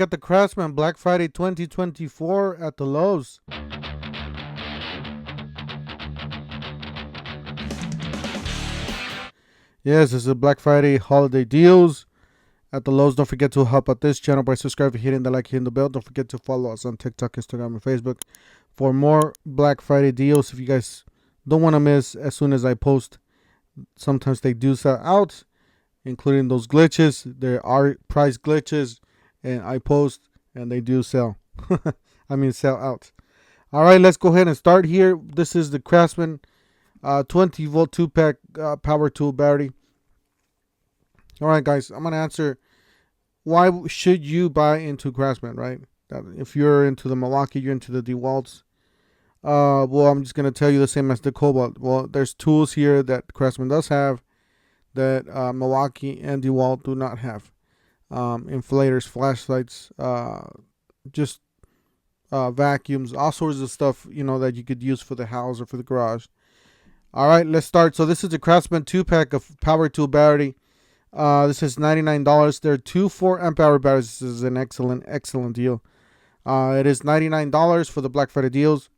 Got the Craftsman Black Friday 2024 at the Lowe's. Yes, this is Black Friday holiday deals at the Lowe's. Don't forget to help out this channel by subscribing, hitting the like, hitting the bell. Don't forget to follow us on TikTok, Instagram, and Facebook for more Black Friday deals. If you guys don't want to miss as soon as I post, sometimes they do sell out, including those glitches. There are price glitches, and I post, and they do sell. Sell out. All right, let's go ahead and start here. This is the Craftsman 20 volt 2-pack power tool battery. All right, guys, I'm going to answer why should you buy into Craftsman, right? If you're into the Milwaukee, you're into the DeWalt's. Well, I'm just going to tell you the same as the Cobalt. Well, there's tools here that Craftsman does have that Milwaukee and DeWalt do not have. Inflators, flashlights, just vacuums, all sorts of stuff, that you could use for the house or for the garage. All right, let's start. So this is the Craftsman 2-pack of power tool battery. This is $99. There are two 4-amp-hour batteries. This is an excellent deal. It is $99 for the Black Friday deals.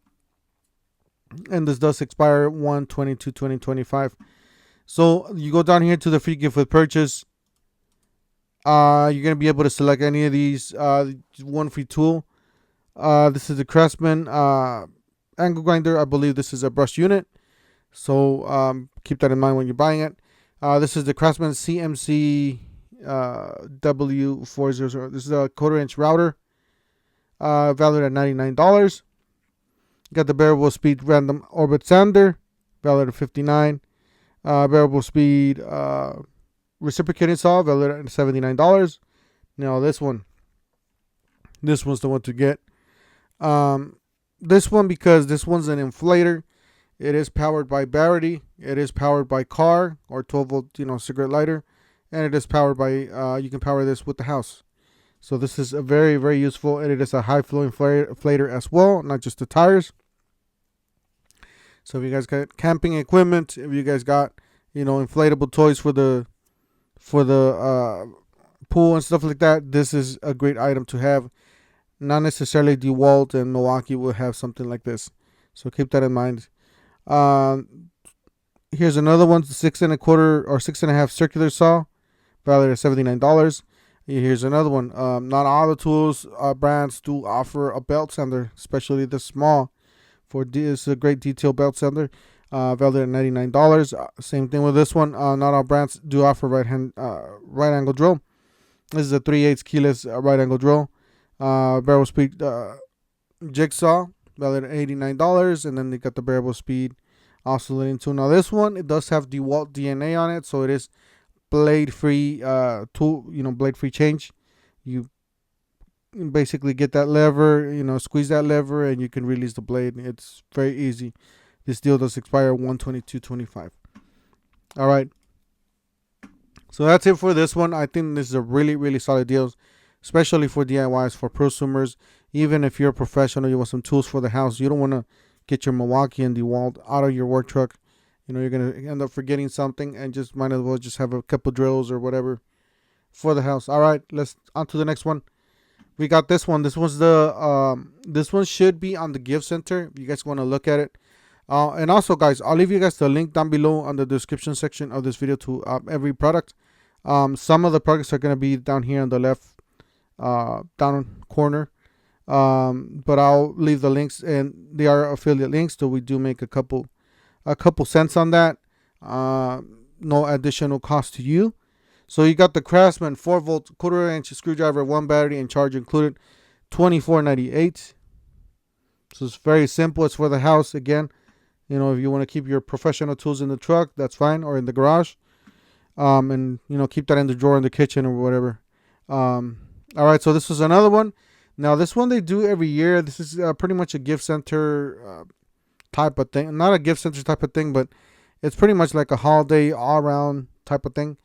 And this does expire 1/22/2025. So you go down here to the free gift with purchase. You're going to be able to select any of these. One free tool. This is the Craftsman angle grinder. I believe this is a brush unit. So keep that in mind when you're buying it. This is the Craftsman CMC W400. This is a 1/4-inch router, valued at $99. Got the variable speed random orbit sander, valued at $59. Variable speed reciprocating saw, valued at $79. Now this one's the one to get. This one, because this one's an inflator. It is powered by battery. It is powered by car or 12 volt, cigarette lighter, and it is powered by. You can power this with the house. So this is a very, very useful, and it is a high flow inflator as well, not just the tires. So if you guys got camping equipment, if you guys got inflatable toys for the pool and stuff like that, this is a great item to have. Not necessarily DeWalt and Milwaukee will have something like this, so keep that in mind. Here's another one, 6 1/4 or 6 1/2 circular saw, valued at $79. Here's another one. Not all the tools brands do offer a belt sander, especially the small. It's a great detail belt sander, valued at $99. Same thing with this one. Not all brands do offer right angle drill. This is a 3/8 keyless right angle drill. Variable speed jigsaw, valued at $89, and then they got the variable speed oscillating tool. Now this one, it does have DeWalt DNA on it, so it is blade free tool, blade free change. You basically get that lever, squeeze that lever, and you can release the blade. It's very easy. This deal does expire 1/22/25. All right, so that's it for this one. I think this is a really, really solid deal, especially for DIYs, for prosumers. Even if you're a professional, you want some tools for the house, you don't want to get your Milwaukee and DeWalt out of your work truck. You're going to end up forgetting something, and just might as well just have a couple drills or whatever for the house. All right, let's on to the next one. We got this one. This one's this one should be on the gift center if you guys want to look at it. And also, guys, I'll leave you guys the link down below on the description section of this video to every product. Some of the products are going to be down here on the left down corner. But I'll leave the links, and they are affiliate links, so we do make a couple cents on that. No additional cost to you. So you got the Craftsman 4 volt 1/4-inch screwdriver, 1 battery, and charge included, $24.98. So it's very simple. It's for the house. Again, if you want to keep your professional tools in the truck, that's fine, or in the garage. And keep that in the drawer in the kitchen or whatever. All right, so this was another one. Now this one they do every year. This is pretty much a gift center type of thing. Not a gift center type of thing, but it's pretty much like a holiday all-around type of thing.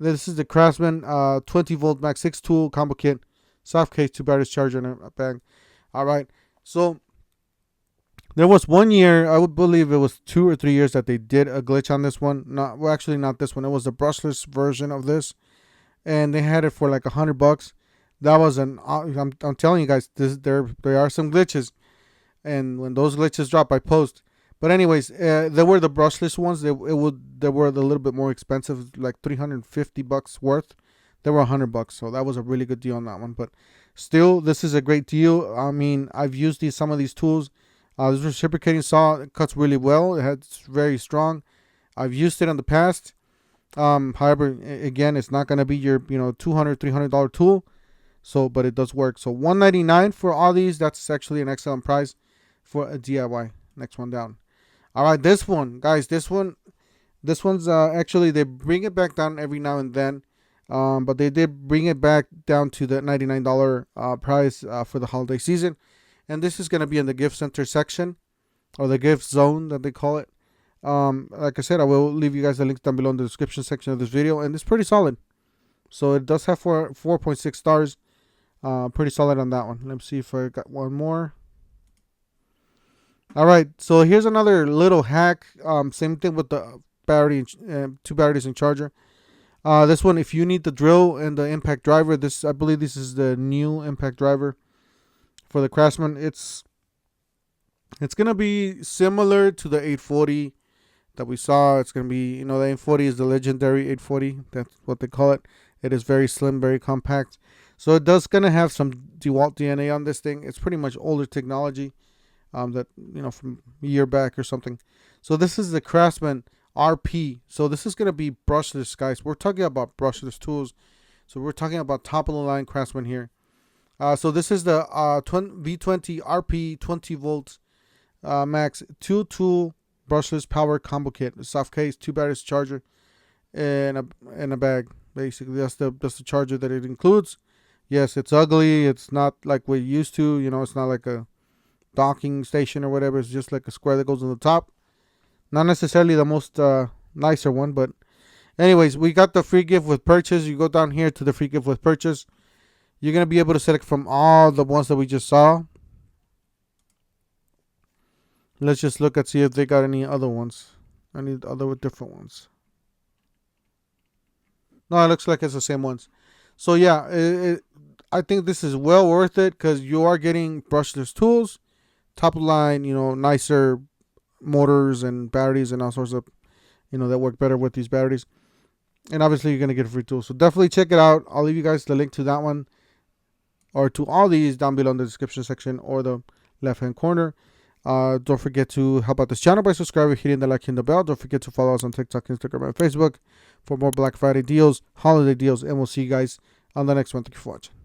This is the Craftsman 20 volt Max 6 tool combo kit, soft case, 2 batteries, charger, and a bag. All right, so there was one year, I would believe it was 2 or 3 years, that they did a glitch on this one. Actually not this one. It was the brushless version of this, and they had it for like $100. That was I'm telling you guys, there are some glitches, and when those glitches drop, I post. But anyways, there were the brushless ones. They were a little bit more expensive, like $350 worth. They were $100, so that was a really good deal on that one. But still, this is a great deal. I mean, I've used some of these tools. This reciprocating saw, it cuts really well. It's very strong. I've used it in the past. However, again, it's not gonna be your $200, $300 tool. So, but it does work. So $199 for all these. That's actually an excellent price for a DIY. Next one down. All right, this one, guys. This one's actually, they bring it back down every now and then, but they did bring it back down to the $99 price for the holiday season, and this is gonna be in the gift center section, or the gift zone that they call it. Like I said, I will leave you guys the links down below in the description section of this video, and it's pretty solid. So it does have 4.6 stars. Pretty solid on that one. Let me see if I got one more. All right, so here's another little hack. Same thing with the battery, two batteries and charger. This one, if you need the drill and the impact driver, I believe this is the new impact driver for the Crafstman. It's gonna be similar to the 840 that we saw. It's gonna be, the 840 is the legendary 840. That's what they call it. It is very slim, very compact. So it does gonna have some DeWalt DNA on this thing. It's pretty much older technology, that from a year back or something. So this is the Crafstman RP. So this is gonna be brushless, guys. We're talking about brushless tools. So we're talking about top of the line Craftsman here. So this is the V20 RP 20 volts max 2-tool brushless power combo kit. A soft case, 2 batteries, charger, and a bag. Basically, that's the charger that it includes. Yes, it's ugly. It's not like we're used to. It's not like a docking station or whatever. It's just like a square that goes on the top. Not necessarily the most nicer one, but anyways, we got the free gift with purchase. You go down here to the free gift with purchase. You're going to be able to select from all the ones that we just saw. Let's just look and see if they got any other ones. Any other different ones. No, it looks like it's the same ones. So yeah, I think this is well worth it because you are getting brushless tools, top of the line, nicer motors and batteries and all sorts of, that work better with these batteries. And obviously you're going to get a free tool. So definitely check it out. I'll leave you guys the link to that one or to all these down below in the description section or the left hand corner. Don't forget to help out this channel by subscribing, hitting the like and the bell. Don't forget to follow us on TikTok, Instagram, and Facebook for more Black Friday deals, holiday deals, and we'll see you guys on the next one. Thank you for watching.